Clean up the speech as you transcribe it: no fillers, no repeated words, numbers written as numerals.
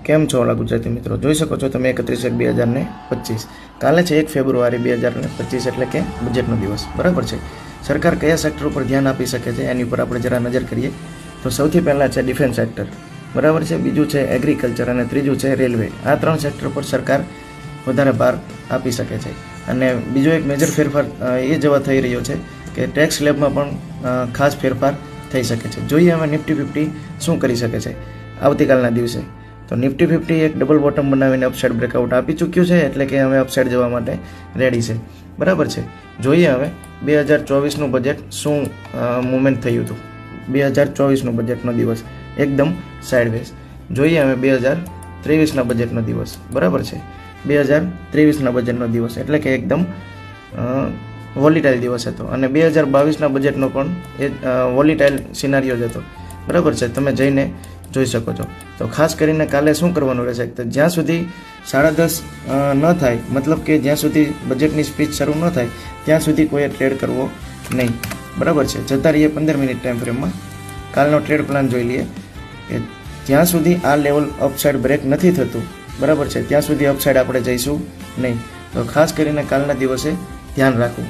કેમ છો ઓલા ગુજરાતી મિત્રો? જોઈ શકો છો તમે 31/1/2025 કાલે છે 1 ફેબ્રુઆરી 2025 એટલે કે બજેટનો દિવસ, બરાબર છે. સરકાર કયા સેક્ટર ઉપર ધ્યાન આપી શકે છે એની ઉપર આપણે જરા નજર કરીએ તો સૌથી પહેલાં છે ડિફેન્સ સેક્ટર, બરાબર છે. બીજું છે એગ્રીકલ્ચર અને ત્રીજું છે રેલવે. આ 3 સેક્ટર પર સરકાર વધારે ભાર આપી શકે છે. અને બીજો એક મેજર ફેરફાર એ જવા થઈ રહ્યો છે કે ટેક્સ સ્લેબમાં પણ ખાસ ફેરફાર થઈ શકે છે. જોઈએ હવે નિફ્ટી 50 શું કરી શકે છે આવતીકાલના દિવસે. તો નિફ્ટી 50 એક ડબલ બોટમ બનાવીને અપસાઇડ બ્રેકઆઉટ આપી ચૂક્યું છે, એટલે કે હવે અપસાઇડ જવા માટે રેડી છે, બરાબર છે. જોઈએ હવે 2024નું બજેટ શું મુવમેન્ટ થયું હતું. 2024નું બજેટનો દિવસ એકદમ સાઇડવેઝ. જોઈએ હવે 2023ના બજેટનો દિવસ, બરાબર છે. 2023ના બજેટનો દિવસ એટલે કે એકદમ વોલિટાઇલ દિવસ હતો. અને 2022ના બજેટનો પણ એ વોલિટાઇલ સિનારીઓ જ હતો, બરાબર છે. તમે જઈને જોઈ શકો છો. તો ખાસ કરીને કાલે શું કરવાનું રહેશે, તો જ્યાં સુધી 10:30 ન થાય, મતલબ કે જ્યાં સુધી બજેટની સ્પીચ શરૂ ન થાય ત્યાં સુધી કોઈએ ટ્રેડ કરવો નહીં, બરાબર છે. જતા રહીએ 15 મિનિટ ટાઈમ ફ્રેમમાં. કાલનો ટ્રેડ પ્લાન જોઈ લઈએ કે જ્યાં સુધી આ લેવલ અપસાઇડ બ્રેક નથી થતું, બરાબર છે, ત્યાં સુધી અપસાઇડ આપણે જઈશું નહીં. તો ખાસ કરીને કાલના દિવસે ધ્યાન રાખવું.